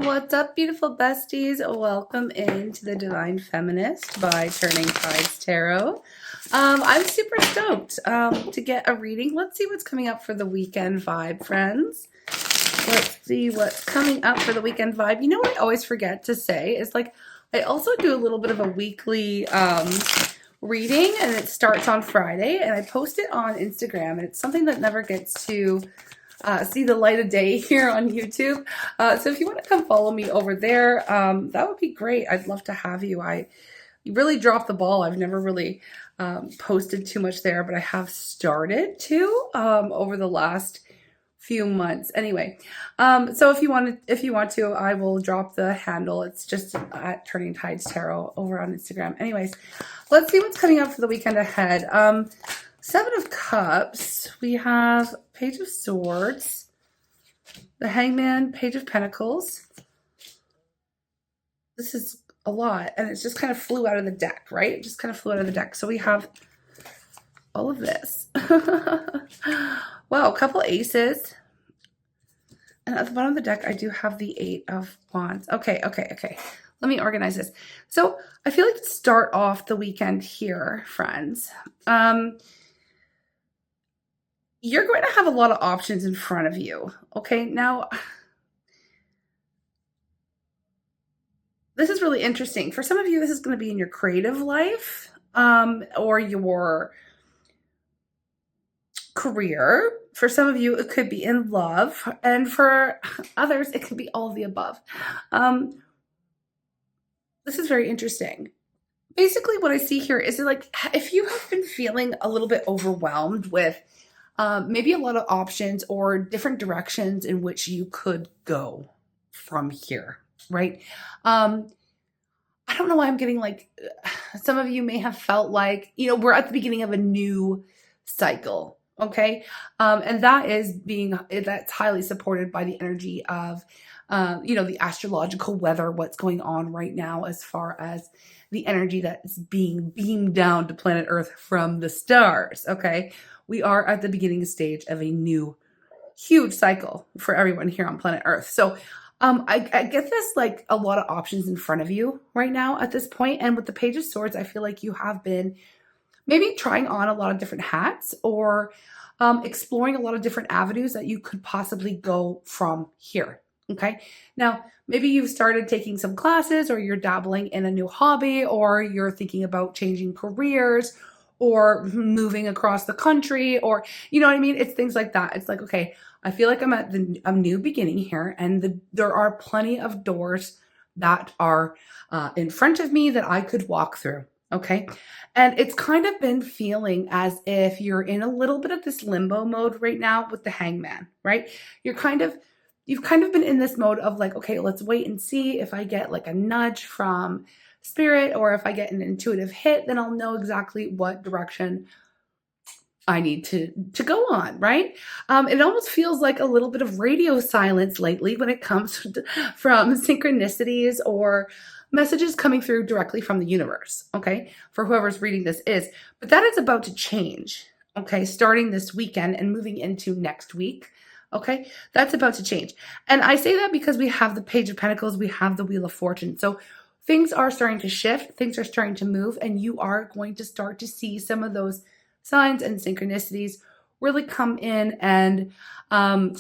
What's up, beautiful besties? Welcome into the Divine Feminist by Turning Tides Tarot. I'm super stoked to get a reading. Let's see what's coming up for the weekend vibe, friends. Let's see what's coming up for the weekend vibe. You know what I always forget to say is I also do a little bit of a weekly reading, and it starts on Friday, and I post it on Instagram, and it's something that never gets to see the light of day here on YouTube. So if you want to come follow me over there, that would be great. I'd love to have you. You really dropped the ball. I've never really posted too much there, but I have started to over the last few months. Anyway, so if you want to, I will drop the handle. It's just at Turning Tides Tarot over on Instagram. Anyways, let's see what's coming up for the weekend ahead. Seven of Cups. We have Page of Swords, the Hangman, Page of Pentacles. This is a lot, and it just kind of flew out of the deck, right? It just kind of flew out of the deck. So we have all of this. Wow, a couple aces. And at the bottom of the deck, I do have the Eight of Wands. Okay. Let me organize this. So I feel like to start off the weekend here, friends, you're going to have a lot of options in front of you. Okay, now this is really interesting. For some of you, this is going to be in your creative life or your career. For some of you, it could be in love. And for others, it could be all of the above. This is very interesting. Basically, what I see here is if you have been feeling a little bit overwhelmed with maybe a lot of options or different directions in which you could go from here, right? I don't know why I'm getting some of you may have felt like, we're at the beginning of a new cycle, okay? And that's highly supported by the energy of, the astrological weather, what's going on right now as far as the energy that's being beamed down to planet Earth from the stars, okay? We are at the beginning stage of a new, huge cycle for everyone here on planet Earth. So I get this a lot of options in front of you right now at this point. And with the Page of Swords, I feel like you have been maybe trying on a lot of different hats or exploring a lot of different avenues that you could possibly go from here. Okay. Now, maybe you've started taking some classes or you're dabbling in a new hobby or you're thinking about changing careers or moving across the country, or, you know what I mean? It's things like that. It's okay, I feel like I'm at a new beginning here, and there are plenty of doors that are in front of me that I could walk through, okay? And it's kind of been feeling as if you're in a little bit of this limbo mode right now with the Hangman, right? You've kind of been in this mode of okay, let's wait and see if I get a nudge from Spirit, or if I get an intuitive hit, then I'll know exactly what direction I need to go on, right? It almost feels like a little bit of radio silence lately when it comes from synchronicities or messages coming through directly from the universe, okay? For whoever's reading this is. But that is about to change, okay? Starting this weekend and moving into next week, okay? That's about to change. And I say that because we have the Page of Pentacles, we have the Wheel of Fortune. So things are starting to shift, things are starting to move, and you are going to start to see some of those signs and synchronicities really come in and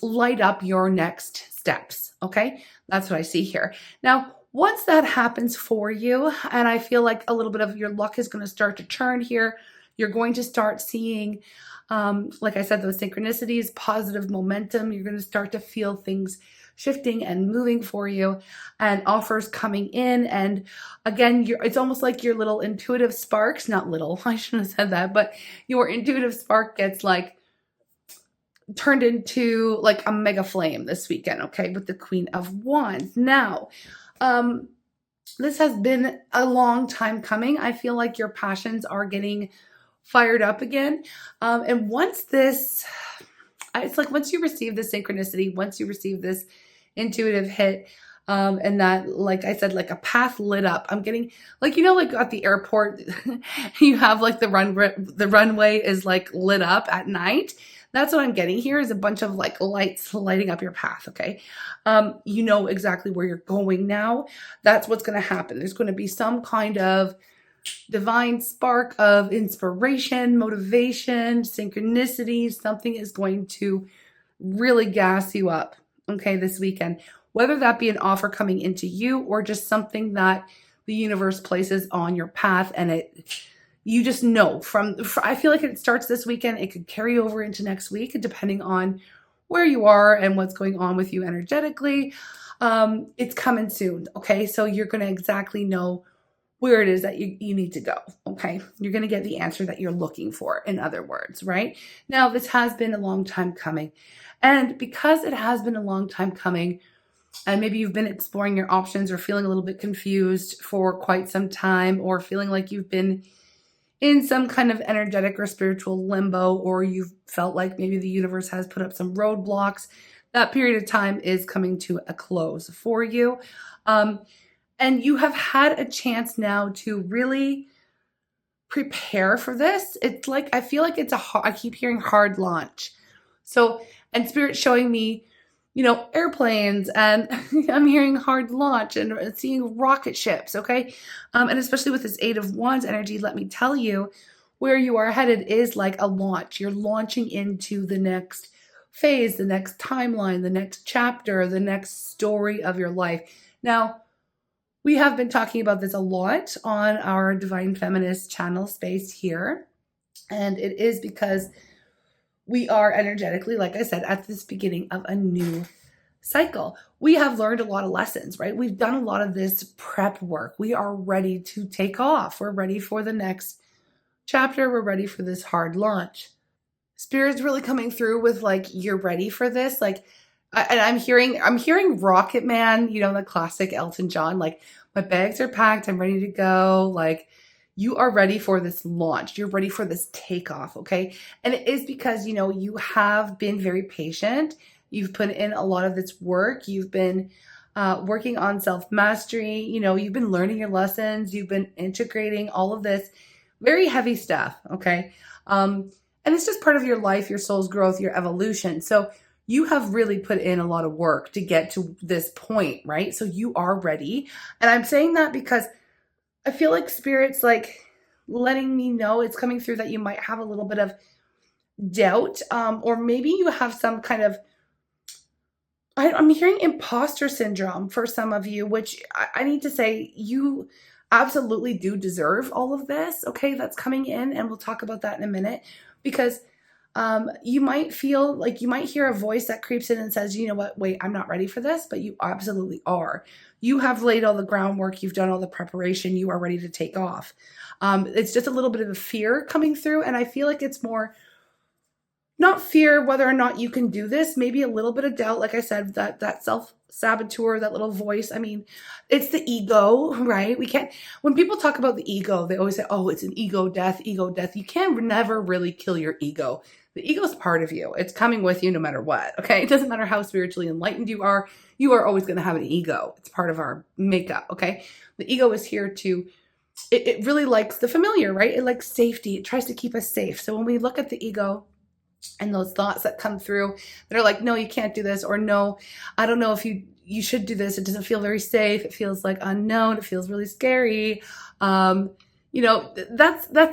light up your next steps, okay? That's what I see here. Now, once that happens for you, and I feel like a little bit of your luck is going to start to turn here, you're going to start seeing, like I said, those synchronicities, positive momentum. You're going to start to feel things shifting and moving for you, and offers coming in. And again, it's almost like your little intuitive sparks, not little, I shouldn't have said that, but your intuitive spark gets turned into a mega flame this weekend, okay, with the Queen of Wands. Now, this has been a long time coming. I feel like your passions are getting fired up again. And once it's once you receive this synchronicity, once you receive this intuitive hit, and that, like I said, a path lit up. I'm getting at the airport, you have the runway is lit up at night. That's what I'm getting here, is a bunch of like lights lighting up your path. Okay. You know exactly where you're going now. That's what's going to happen. There's going to be some kind of divine spark of inspiration, motivation, synchronicities. Something is going to really gas you up, okay, this weekend. Whether that be an offer coming into you or just something that the universe places on your path, and you just know I feel like it starts this weekend. It could carry over into next week, depending on where you are and what's going on with you energetically. It's coming soon, okay? So you're going to exactly know where it is that you need to go, okay? You're going to get the answer that you're looking for, in other words, right? Now, this has been a long time coming. And because it has been a long time coming, and maybe you've been exploring your options or feeling a little bit confused for quite some time, or feeling like you've been in some kind of energetic or spiritual limbo, or you've felt like maybe the universe has put up some roadblocks, that period of time is coming to a close for you. And you have had a chance now to really prepare for this. It's like, I feel like I keep hearing hard launch. So, and Spirit's showing me, airplanes, and I'm hearing hard launch and seeing rocket ships, okay? And especially with this Eight of Wands energy, let me tell you, where you are headed is like a launch. You're launching into the next phase, the next timeline, the next chapter, the next story of your life. Now, we have been talking about this a lot on our Divine Feminist channel space here. And it is because we are energetically, like I said, at this beginning of a new cycle. We have learned a lot of lessons, right? We've done a lot of this prep work. We are ready to take off. We're ready for the next chapter. We're ready for this hard launch. Spirit's really coming through with like, you're ready for this. Like, and I'm hearing Rocket Man, the classic Elton John, like, my bags are packed, I'm ready to go. Like, you are ready for this launch. You're ready for this takeoff, okay? And it is because, you have been very patient. You've put in a lot of this work. You've been working on self-mastery. You've been learning your lessons. You've been integrating all of this very heavy stuff, okay? And it's just part of your life, your soul's growth, your evolution. So you have really put in a lot of work to get to this point, right? So you are ready. And I'm saying that because I feel like Spirit's like letting me know, it's coming through, that you might have a little bit of doubt, or maybe you have some kind of, I'm hearing imposter syndrome for some of you, which I need to say, you absolutely do deserve all of this, okay, that's coming in. And we'll talk about that in a minute, because you might feel like you might hear a voice that creeps in and says, you know what, wait, I'm not ready for this, but you absolutely are. You have laid all the groundwork. You've done all the preparation. You are ready to take off. It's just a little bit of a fear coming through. And I feel like it's more not fear whether or not you can do this, maybe a little bit of doubt. Like I said, that self-saboteur, that little voice. I mean, it's the ego, right? When people talk about the ego, they always say, oh, it's an ego death. You can never really kill your ego. The ego is part of you. It's coming with you no matter what, okay? It doesn't matter how spiritually enlightened you are always going to have an ego. It's part of our makeup, okay? The ego is here it really likes the familiar, right? It likes safety. It tries to keep us safe. So when we look at the ego and those thoughts that come through that are like, no, you can't do this, or no, I don't know if you should do this. It doesn't feel very safe. It feels like unknown. It feels really scary. That's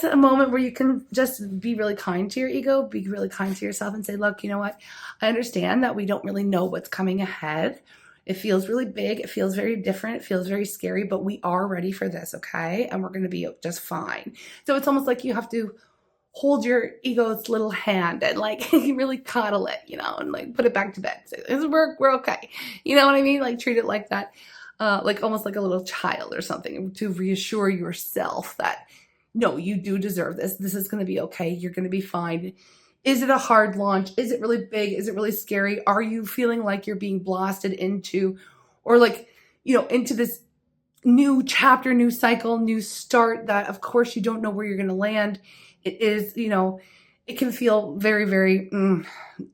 a moment where you can just be really kind to your ego, be really kind to yourself, and say, look, you know what? I understand that we don't really know what's coming ahead. It feels really big. It feels very different. It feels very scary, but we are ready for this, okay? And we're going to be just fine. So it's almost like you have to hold your ego's little hand and like really coddle it, and like put it back to bed. Say, we're okay. You know what I mean? Like treat it like that. Like almost like a little child or something, to reassure yourself that, no, you do deserve this. This is going to be okay. You're going to be fine. Is it a hard launch? Is it really big? Is it really scary? Are you feeling like you're being blasted into, or like, into this new chapter, new cycle, new start that of course you don't know where you're going to land? It is, it can feel very, very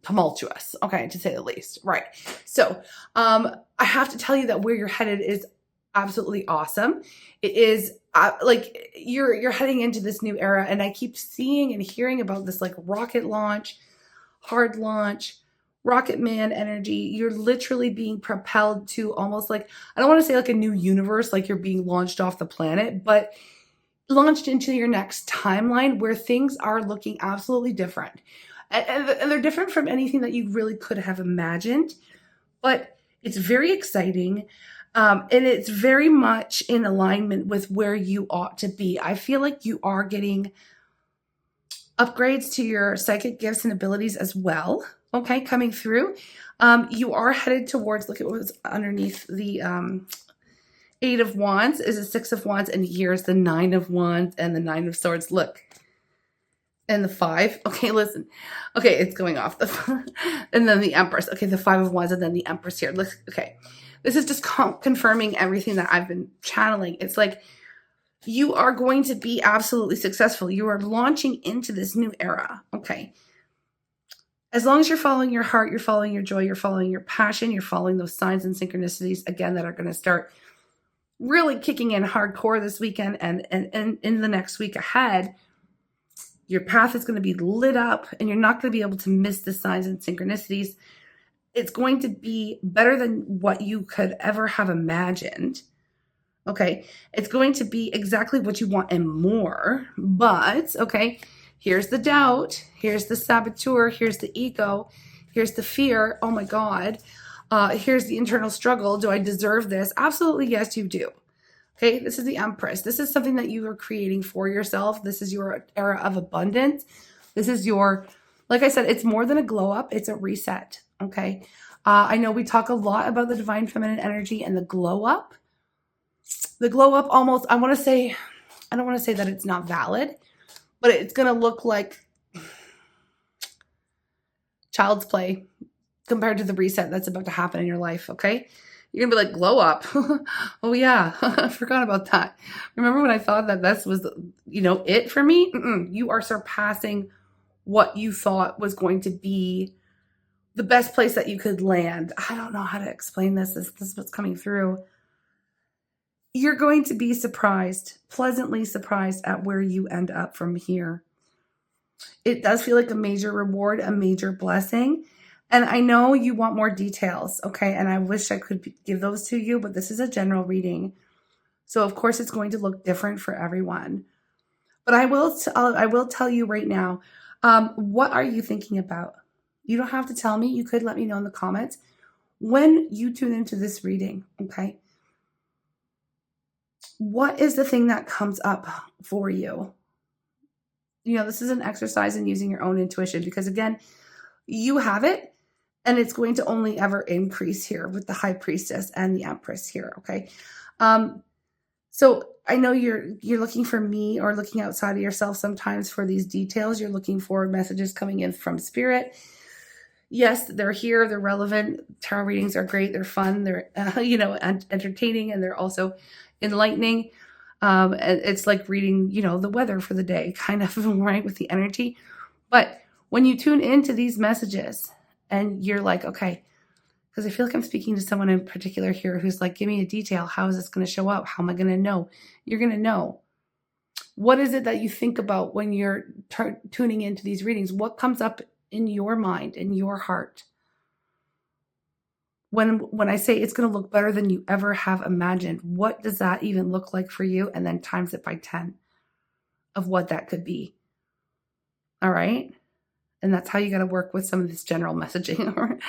tumultuous, okay, to say the least, right? So I have to tell you that where you're headed is absolutely awesome. It is like you're heading into this new era, and I keep seeing and hearing about this like rocket launch, hard launch, rocket man energy. You're literally being propelled to almost like, I don't want to say like a new universe, like you're being launched off the planet, but launched into your next timeline where things are looking absolutely different. And they're different from anything that you really could have imagined, but it's very exciting. And it's very much in alignment with where you ought to be. I feel like you are getting upgrades to your psychic gifts and abilities as well. Okay, coming through. You are headed towards, look at what's underneath the Eight of Wands is a Six of Wands, and here's the Nine of Wands and the Nine of Swords. Look. And the Five. Okay, listen. Okay, it's going off. And then the Empress. Okay, the Five of Wands and then the Empress here. Look, okay. This is just confirming everything that I've been channeling. It's like you are going to be absolutely successful. You are launching into this new era. Okay. As long as you're following your heart, you're following your joy, you're following your passion, you're following those signs and synchronicities, again, that are going to start really kicking in hardcore this weekend and in the next week ahead. Your path is going to be lit up and you're not going to be able to miss the signs and synchronicities. It's going to be better than what you could ever have imagined. Okay. It's going to be exactly what you want and more. But, okay, here's the doubt. Here's the saboteur. Here's the ego. Here's the fear. Oh my God. Here's the internal struggle. Do I deserve this? Absolutely. Yes, you do. Okay, this is the Empress. This is something that you are creating for yourself. This is your era of abundance. This is your, like I said, it's more than a glow up. It's a reset. Okay. I know we talk a lot about the divine feminine energy and the glow up. The glow up almost, I don't want to say that it's not valid, but it's going to look like child's play compared to the reset that's about to happen in your life. Okay. You're going to be like, glow up. Oh, yeah. I forgot about that. Remember when I thought that this was, it for me? You are surpassing what you thought was going to be the best place that you could land. I don't know how to explain this. This is what's coming through. You're going to be surprised, pleasantly surprised at where you end up from here. It does feel like a major reward, a major blessing. And I know you want more details, okay? And I wish I could give those to you, but this is a general reading. So of course it's going to look different for everyone. But I will tell you right now, what are you thinking about? You don't have to tell me. You could let me know in the comments when you tune into this reading, okay? What is the thing that comes up for you? This is an exercise in using your own intuition because, again, you have it. And it's going to only ever increase here with the High Priestess and the Empress here, okay? So I know you're looking for me or looking outside of yourself sometimes for these details. You're looking for messages coming in from Spirit. Yes, they're here. They're relevant. Tarot readings are great. They're fun. They're, entertaining, and they're also enlightening. It's like reading, the weather for the day, kind of, right, with the energy. But when you tune into these messages, and you're like, okay, because I feel like I'm speaking to someone in particular here who's like, give me a detail. How is this going to show up? How am I going to know? You're going to know. What is it that you think about when you're tuning into these readings? What comes up in your mind, in your heart? When I say it's going to look better than you ever have imagined, what does that even look like for you? And then times it by 10 of what that could be. All right. And that's how you got to work with some of this general messaging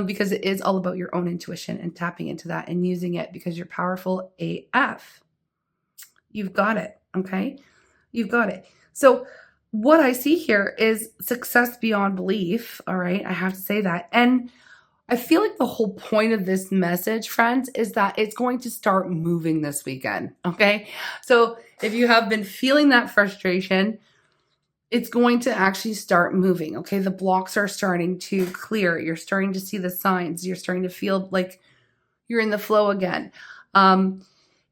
because it is all about your own intuition and tapping into that and using it because you're powerful AF. You've got it. Okay. You've got it. So what I see here is success beyond belief. All right. I have to say that. And I feel like the whole point of this message, friends, is that it's going to start moving this weekend. Okay. So if you have been feeling that frustration, it's going to actually start moving. Okay. The blocks are starting to clear. You're starting to see the signs. You're starting to feel like you're in the flow again.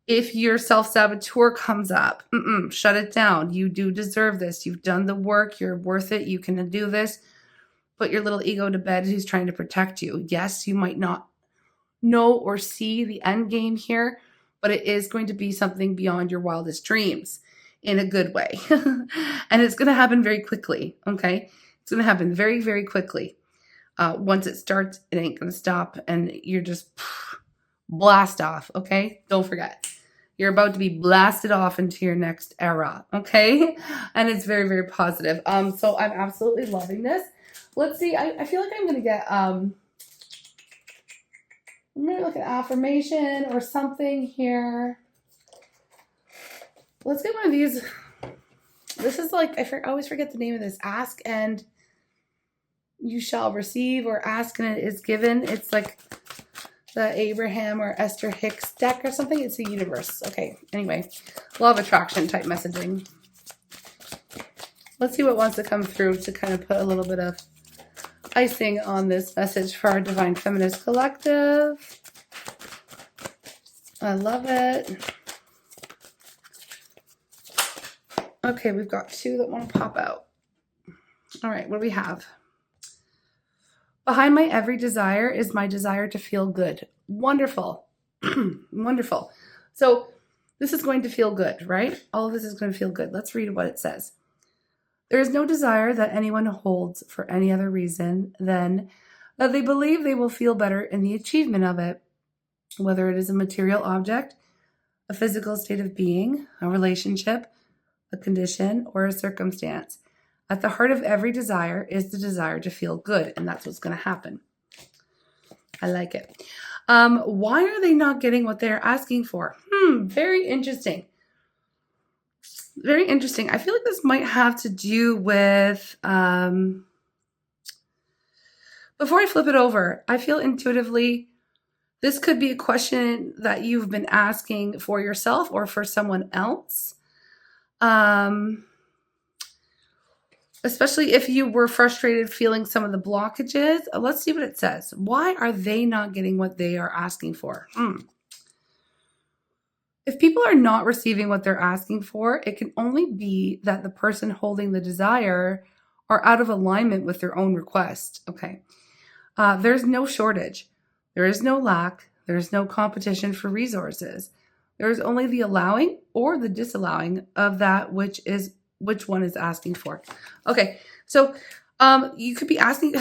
If your self-saboteur comes up, shut it down. You do deserve this. You've done the work. You're worth it. You can do this. Put your little ego to bed who's trying to protect you. Yes, you might not know or see the end game here, but it is going to be something beyond your wildest dreams in a good way. And it's going to happen very quickly. Okay. It's going to happen very, very quickly. Once it starts, it ain't going to stop, and you're just blast off, okay? Don't forget. You're about to be blasted off into your next era, okay? And it's very, very positive. So I'm absolutely loving this. Let's see. I feel like I'm going to get, I'm going to look at affirmation or something here. Let's get one of these. This is like, I always forget the name of this. Ask and you shall receive, or ask and it is given. It's like the Abraham or Esther Hicks deck or something. It's the universe. Okay. Anyway, law of attraction type messaging. Let's see what wants to come through to kind of put a little bit of icing on this message for our Divine Feminist Collective. I love it. Okay, we've got two that want to pop out. All right, what do we have? Behind my every desire is my desire to feel good. Wonderful. Wonderful. So this is going to feel good, right? All of this is going to feel good. Let's read what it says. There is no desire that anyone holds for any other reason than that they believe they will feel better in the achievement of it, whether it is a material object, a physical state of being, a relationship, a condition, or a circumstance. At the heart of every desire is the desire to feel good, and that's what's going to happen. I like it. Why are they not getting what they're asking for? Very interesting. Very interesting. I feel like this might have to do with, before I flip it over, I feel intuitively this could be a question that you've been asking for yourself or for someone else. Especially if you were frustrated feeling some of the blockages. Let's see what it says. Why are they not getting what they are asking for? If people are not receiving what they're asking for, it can only be that the person holding the desire are out of alignment with their own request. Okay. There's no shortage. There is no lack. There is no competition for resources. There is only the allowing or the disallowing of that which one is asking for. Okay. So, you could be asking,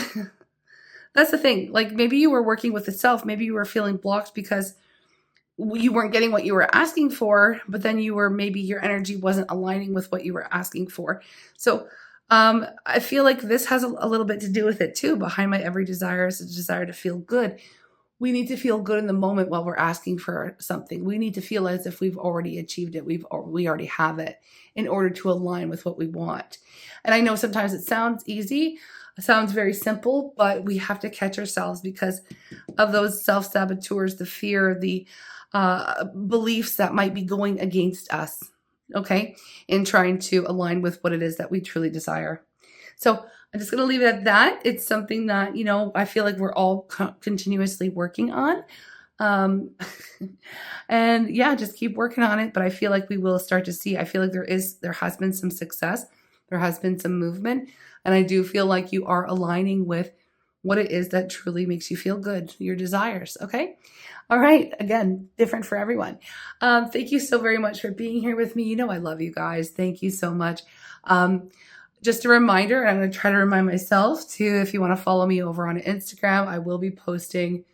that's the thing. Like maybe you were working with the self. Maybe you were feeling blocked because you weren't getting what you were asking for, but then maybe your energy wasn't aligning with what you were asking for. So, I feel like this has a little bit to do with it too. Behind my every desire is a desire to feel good. We need to feel good in the moment while we're asking for something. We need to feel as if we've already achieved it. We already have it in order to align with what we want. And I know sometimes it sounds easy, it sounds very simple, but we have to catch ourselves because of those self-saboteurs, the fear, the beliefs that might be going against us, okay, in trying to align with what it is that we truly desire. So I'm just going to leave it at that. It's something that, I feel like we're all continuously working on. And yeah, just keep working on it. But I feel like we will start to see, I feel like there has been some success. There has been some movement. And I do feel like you are aligning with what it is that truly makes you feel good, your desires. Okay. All right. Again, different for everyone. Thank you so very much for being here with me. I love you guys. Thank you so much. Just a reminder, I'm going to try to remind myself too, if you want to follow me over on Instagram, I will be posting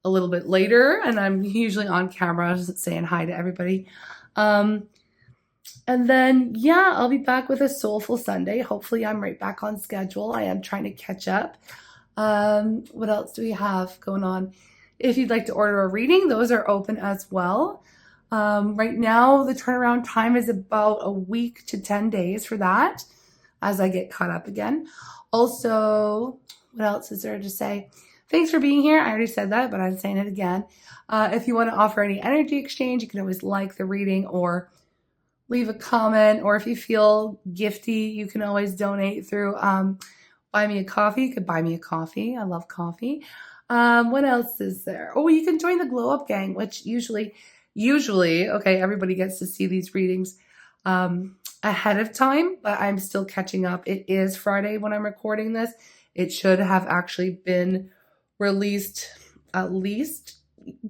a little bit later, and I'm usually on camera saying hi to everybody. And then, yeah, I'll be back with a Soulful Sunday. Hopefully I'm right back on schedule. I am trying to catch up. What else do we have going on? If you'd like to order a reading, those are open as well. Right now, the turnaround time is about a week to 10 days for that as I get caught up again. Also, what else is there to say? Thanks for being here. I already said that, but I'm saying it again. If you want to offer any energy exchange, you can always like the reading or leave a comment. Or if you feel gifty, you can always donate through Buy Me a Coffee. You could buy me a coffee. I love coffee. What else is there? Oh, you can join the Glow Up Gang, which usually, okay, everybody gets to see these readings ahead of time, but I'm still catching up. It is Friday when I'm recording this. It should have actually been released at least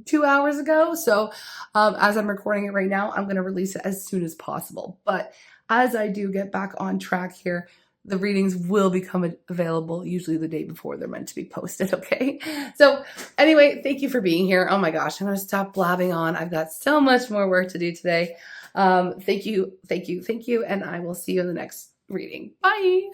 2 hours ago. So as I'm recording it right now, I'm going to release it as soon as possible. But as I do get back on track here, the readings will become available usually the day before they're meant to be posted, okay? So anyway, thank you for being here. Oh my gosh, I'm going to stop blabbing on. I've got so much more work to do today. Thank you, and I will see you in the next reading. Bye.